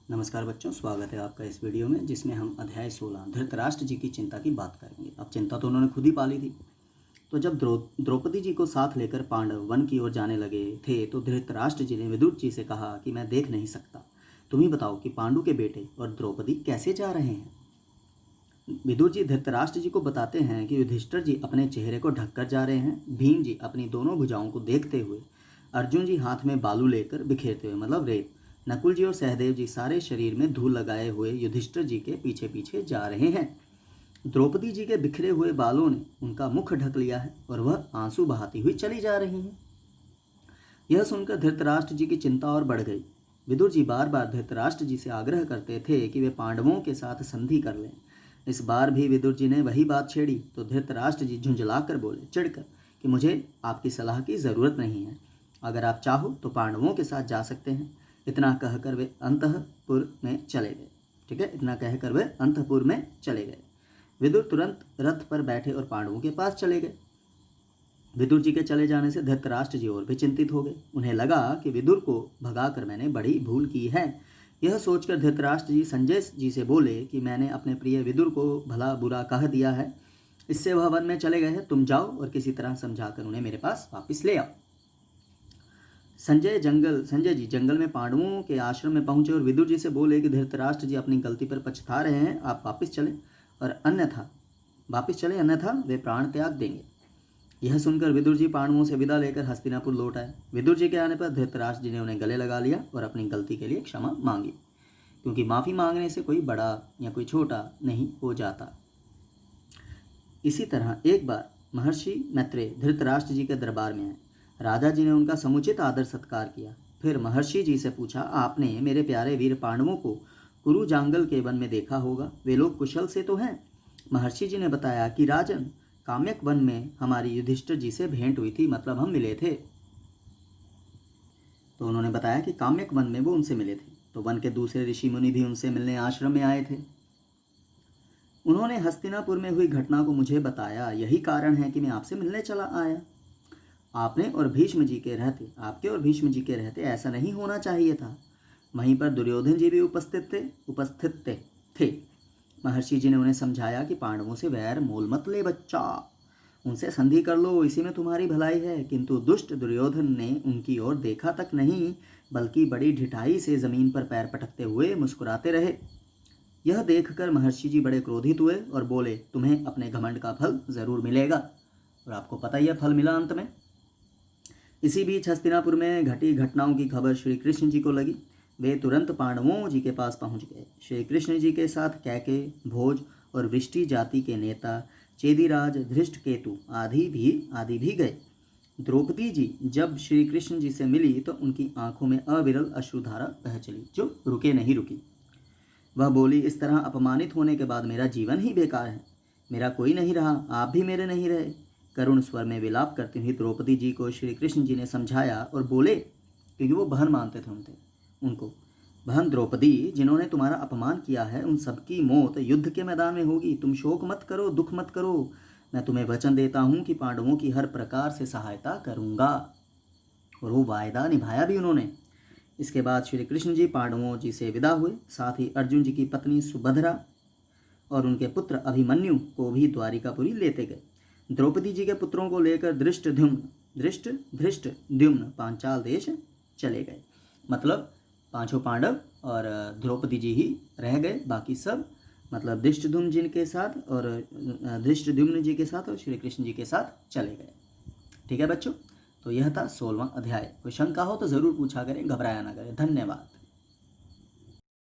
नमस्कार बच्चों, स्वागत है आपका इस वीडियो में जिसमें हम अध्याय 16 धृतराष्ट्र जी की चिंता की बात करेंगे। अब चिंता तो उन्होंने खुद ही पाली थी। तो जब द्रौपदी जी को साथ लेकर पांडव वन की ओर जाने लगे थे तो धृतराष्ट्र जी ने विदुर जी से कहा कि मैं देख नहीं सकता, तुम ही बताओ कि पांडु के बेटे और द्रौपदी कैसे जा रहे हैं। विदुर जी धृतराष्ट्र जी को बताते हैं कि युधिष्ठिर जी अपने चेहरे को ढककर जा रहे हैं, भीम जी अपनी दोनों भुजाओं को देखते हुए, अर्जुन जी हाथ में बालू लेकर बिखेरते हुए मतलब रेत, नकुल जी और सहदेव जी सारे शरीर में धूल लगाए हुए युधिष्ठिर जी के पीछे पीछे जा रहे हैं। द्रौपदी जी के बिखरे हुए बालों ने उनका मुख ढक लिया है और वह आंसू बहाती हुई चली जा रही हैं। यह सुनकर धृतराष्ट्र जी की चिंता और बढ़ गई। विदुर जी बार बार धृतराष्ट्र जी से आग्रह करते थे कि वे पांडवों के साथ संधि कर लें। इस बार भी विदुर जी ने वही बात छेड़ी तो धृतराष्ट्र जी झुंझलाकर बोले चिढ़कर कि मुझे आपकी सलाह की ज़रूरत नहीं है, अगर आप चाहो तो पांडवों के साथ जा सकते हैं। इतना कहकर वे अंतःपुर में चले गए। ठीक है, इतना कहकर वे अंतःपुर में चले गए। विदुर तुरंत रथ पर बैठे और पांडवों के पास चले गए। विदुर जी के चले जाने से धृतराष्ट्र जी और भी चिंतित हो गए। उन्हें लगा कि विदुर को भगाकर मैंने बड़ी भूल की है। यह सोचकर धृतराष्ट्र जी संजय जी से बोले कि मैंने अपने प्रिय विदुर को भला बुरा कह दिया है, इससे वह वन में चले गए हैं, तुम जाओ और किसी तरह समझाकर उन्हें मेरे पास वापस ले आओ। संजय जी जंगल में पांडवों के आश्रम में पहुंचे और विदुर जी से बोले कि धृतराष्ट्र जी अपनी गलती पर पछता रहे हैं, आप वापस चलें अन्यथा वे प्राण त्याग देंगे। यह सुनकर विदुर जी पांडवों से विदा लेकर हस्तिनापुर लौट आए। विदुर जी के आने पर धृतराष्ट्र जी ने उन्हें गले लगा लिया और अपनी गलती के लिए क्षमा मांगी, क्योंकि माफ़ी मांगने से कोई बड़ा या कोई छोटा नहीं हो जाता। इसी तरह एक बार महर्षि मैत्रेय धृतराष्ट्र जी के दरबार में आए। राजा जी ने उनका समुचित आदर सत्कार किया। फिर महर्षि जी से पूछा, आपने मेरे प्यारे वीर पांडवों को कुरु जांगल के वन में देखा होगा, वे लोग कुशल से तो हैं। महर्षि जी ने बताया कि राजन, काम्यक वन में हमारी युधिष्ठिर जी से भेंट हुई थी, मतलब हम मिले थे। तो उन्होंने बताया कि काम्यक वन में वो उनसे मिले थे। तो वन के दूसरे ऋषि मुनि भी उनसे मिलने आश्रम में आए थे। उन्होंने हस्तिनापुर में हुई घटना को मुझे बताया, यही कारण है कि मैं आपसे मिलने चला आया। आपके और भीष्म जी के रहते ऐसा नहीं होना चाहिए था। वहीं पर दुर्योधन जी भी उपस्थित थे। महर्षि जी ने उन्हें समझाया कि पांडवों से वैर मोल मत ले बच्चा, उनसे संधि कर लो, इसी में तुम्हारी भलाई है। किंतु दुष्ट दुर्योधन ने उनकी ओर देखा तक नहीं, बल्कि बड़ी ढिठाई से जमीन पर पैर पटकते हुए मुस्कुराते रहे। यह देखकर महर्षि जी बड़े क्रोधित हुए और बोले, तुम्हें अपने घमंड का फल जरूर मिलेगा। और आपको पता ही है फल मिला अंत में। इसी बीच हस्तिनापुर में घटी घटनाओं की खबर श्री कृष्ण जी को लगी। वे तुरंत पांडवों जी के पास पहुंच गए। श्री कृष्ण जी के साथ कैके, भोज और वृष्टि जाति के नेता चेदीराज, धृष्टकेतु आदि भी गए। द्रौपदी जी जब श्री कृष्ण जी से मिली तो उनकी आंखों में अविरल अश्रुधारा बह चली, जो नहीं रुकी। वह बोली, इस तरह अपमानित होने के बाद मेरा जीवन ही बेकार है, मेरा कोई नहीं रहा, आप भी मेरे नहीं रहे। करुण स्वर में विलाप करती हुई द्रौपदी जी को श्री कृष्ण जी ने समझाया और बोले, क्योंकि वो बहन मानते थे उनको, बहन द्रौपदी, जिन्होंने तुम्हारा अपमान किया है उन सबकी मौत युद्ध के मैदान में होगी। तुम शोक मत करो, दुख मत करो। मैं तुम्हें वचन देता हूँ कि पांडवों की हर प्रकार से सहायता करूँगा। और वो वायदा निभाया भी उन्होंने। इसके बाद श्री कृष्ण जी पांडवों जी से विदा हुए। साथ ही अर्जुन जी की पत्नी सुभद्रा और उनके पुत्र अभिमन्यु को भी द्वारिकापुरी लेते गए। द्रौपदी जी के पुत्रों को लेकर धृष्टद्युम्न पांचाल देश चले गए। मतलब पांचों पांडव और द्रौपदी जी ही रह गए, बाकी सब मतलब धृष्टद्युम्न जी के साथ और श्री कृष्ण जी के साथ चले गए। ठीक है बच्चों, तो यह था 16वां अध्याय। कोई शंका हो तो ज़रूर पूछा करें, घबराया ना करें। धन्यवाद।